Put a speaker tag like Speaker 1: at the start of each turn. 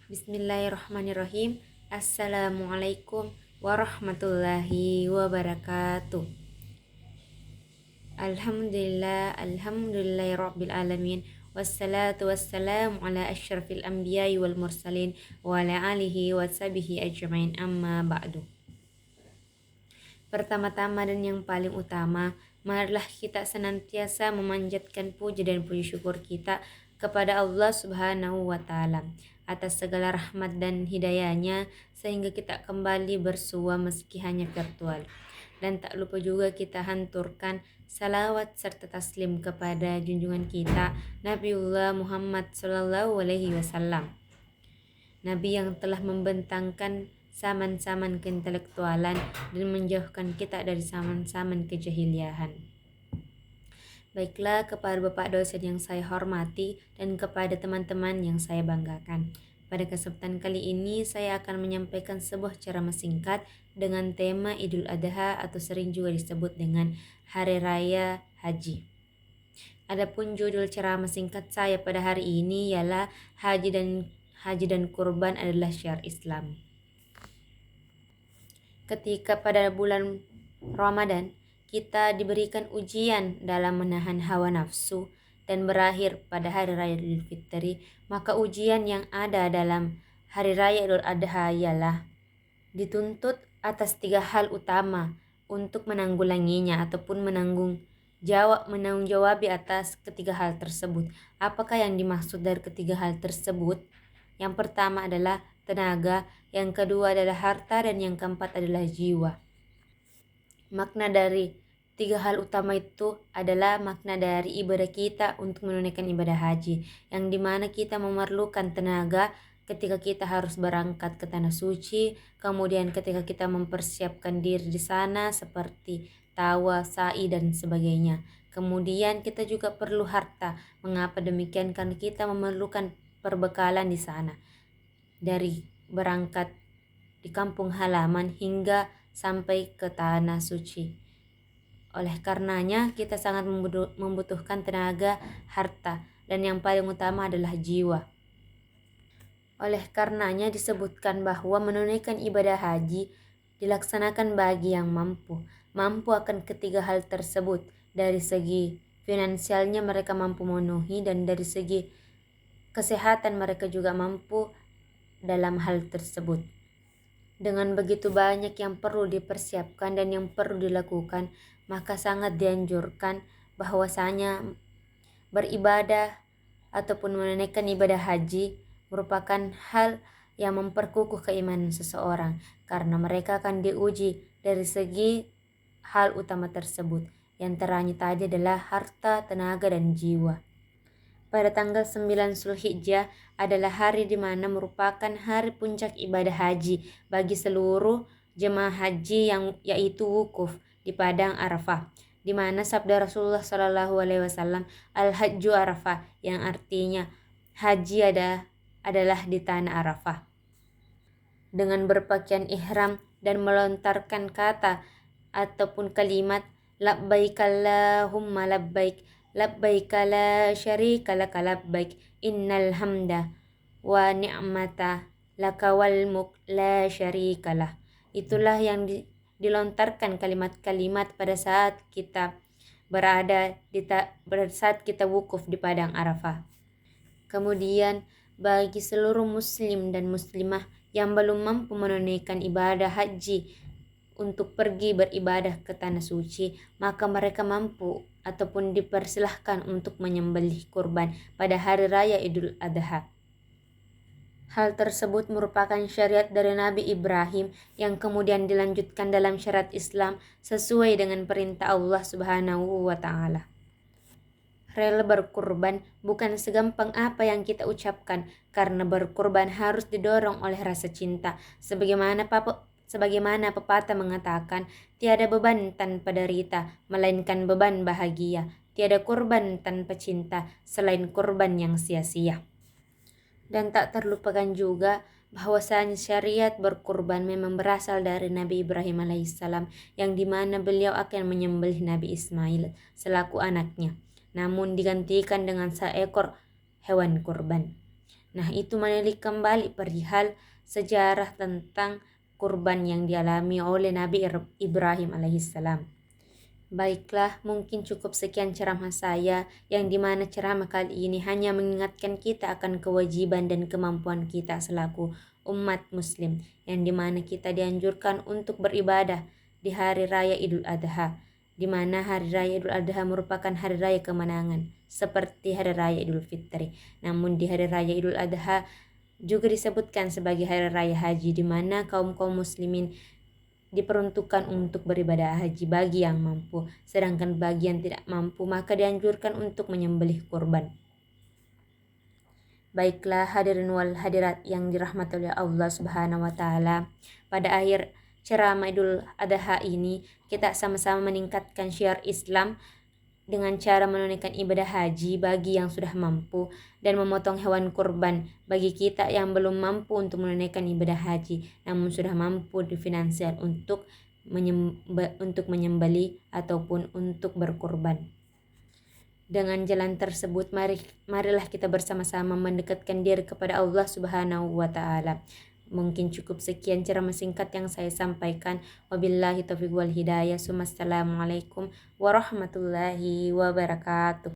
Speaker 1: Bismillahirrahmanirrahim. Assalamualaikum warahmatullahi wabarakatuh. Alhamdulillahirabbil alamin. Wassalatu wassalamu ala asyrafil anbiya'i wal mursalin wa ala alihi wa sahbihi ajmain, amma ba'du. Pertama-tama dan yang paling utama, marilah kita senantiasa memanjatkan puji dan puji syukur kita kepada Allah Subhanahu wa Ta'ala atas segala rahmat dan hidayahnya sehingga kita kembali bersua meski hanya virtual. Dan tak lupa juga kita hanturkan salawat serta taslim kepada junjungan kita Nabiullah Muhammad Sallallahu Alaihi Wasallam, Nabi yang telah membentangkan saman-saman keintelektualan dan menjauhkan kita dari saman-saman kejahiliahan. Baiklah, kepada Bapak dosen yang saya hormati dan kepada teman-teman yang saya banggakan. Pada kesempatan kali ini saya akan menyampaikan sebuah ceramah singkat dengan tema Idul Adha atau sering juga disebut dengan Hari Raya Haji. Adapun judul ceramah singkat saya pada hari ini ialah Haji dan Kurban adalah syiar Islam. Ketika pada bulan Ramadan kita diberikan ujian dalam menahan hawa nafsu dan berakhir pada hari raya Idul Fitri, maka ujian yang ada dalam hari raya Idul Adha ialah dituntut atas 3 hal utama untuk menanggulanginya ataupun menanggung jawab atas ketiga hal tersebut. Apakah yang dimaksud dari ketiga hal tersebut? Yang pertama adalah tenaga, yang kedua adalah harta, dan yang keempat adalah jiwa. Makna dari 3 hal utama itu adalah makna dari ibadah kita untuk menunaikan ibadah haji, yang dimana kita memerlukan tenaga ketika kita harus berangkat ke tanah suci, kemudian ketika kita mempersiapkan diri di sana seperti tawa, sa'i, dan sebagainya. Kemudian kita juga perlu harta. Mengapa demikian? Karena kita memerlukan perbekalan di sana, dari berangkat di kampung halaman hingga sampai ke tanah suci. Oleh karenanya kita sangat membutuhkan tenaga, harta, dan yang paling utama adalah jiwa. Oleh karenanya disebutkan bahwa menunaikan ibadah haji dilaksanakan bagi yang mampu akan ketiga hal tersebut. Dari segi finansialnya mereka mampu memenuhi, dan dari segi kesehatan mereka juga mampu dalam hal tersebut. Dengan begitu banyak yang perlu dipersiapkan dan yang perlu dilakukan, maka sangat dianjurkan bahwasanya beribadah ataupun menunaikan ibadah haji merupakan hal yang memperkukuh keimanan seseorang, karena mereka akan diuji dari segi hal utama tersebut, yang terakhir tadi adalah harta, tenaga, dan jiwa. Pada tanggal 9 Zulhijjah adalah hari di mana merupakan hari puncak ibadah haji bagi seluruh jemaah haji, yang yaitu wukuf di padang Arafah, di mana sabda Rasulullah Shallallahu Alaihi Wasallam, al-hajju Arafah, yang artinya haji adalah di tanah Arafah. Dengan berpakaian ihram dan melontarkan kata ataupun kalimat labbaik Allahumma labbaik, labbaik la syarika laka labbaik, innal hamda wa ni'mata laka wal mulk la syarikalah. Itulah yang dilontarkan kalimat-kalimat pada saat kita pada saat kita wukuf di padang Arafah. Kemudian bagi seluruh muslim dan muslimah yang belum mampu menunaikan ibadah haji untuk pergi beribadah ke tanah suci, maka mereka mampu ataupun dipersilahkan untuk menyembelih kurban pada hari raya Idul Adha. Hal tersebut merupakan syariat dari Nabi Ibrahim yang kemudian dilanjutkan dalam syariat Islam sesuai dengan perintah Allah Subhanahu wa Ta'ala. Rela berkurban bukan segampang apa yang kita ucapkan, karena berkurban harus didorong oleh rasa cinta. Sebagaimana pepatah mengatakan, tiada beban tanpa derita, melainkan beban bahagia. Tiada kurban tanpa cinta, selain kurban yang sia-sia. Dan tak terlupakan juga bahwasanya syariat berkurban memang berasal dari Nabi Ibrahim alaihissalam, yang dimana beliau akan menyembelih Nabi Ismail selaku anaknya, namun digantikan dengan seekor hewan kurban. Nah, itu menilik kembali perihal sejarah tentang kurban yang dialami oleh Nabi Ibrahim alaihissalam. Baiklah, mungkin cukup sekian ceramah saya, yang dimana ceramah kali ini hanya mengingatkan kita akan kewajiban dan kemampuan kita selaku umat muslim, yang dimana kita dianjurkan untuk beribadah di hari raya Idul Adha, dimana hari raya Idul Adha merupakan hari raya kemenangan, seperti hari raya Idul Fitri. Namun di hari raya Idul Adha juga disebutkan sebagai hari raya haji, di mana kaum muslimin diperuntukkan untuk beribadah haji bagi yang mampu, sedangkan bagi yang tidak mampu maka dianjurkan untuk menyembelih kurban. Baiklah hadirin wal hadirat yang dirahmati oleh Allah Subhanahu wa taala, pada akhir ceramah Idul Adha ini kita sama-sama meningkatkan syiar Islam dengan cara menunaikan ibadah haji bagi yang sudah mampu dan memotong hewan kurban bagi kita yang belum mampu untuk menunaikan ibadah haji namun sudah mampu di finansial untuk menyembelih ataupun untuk berkurban. Dengan jalan tersebut marilah kita bersama-sama mendekatkan diri kepada Allah Subhanahu wa taala. Mungkin cukup sekian ceramah singkat yang saya sampaikan. Wabillahi taufiq wal hidayah. Assalamualaikum warahmatullahi wabarakatuh.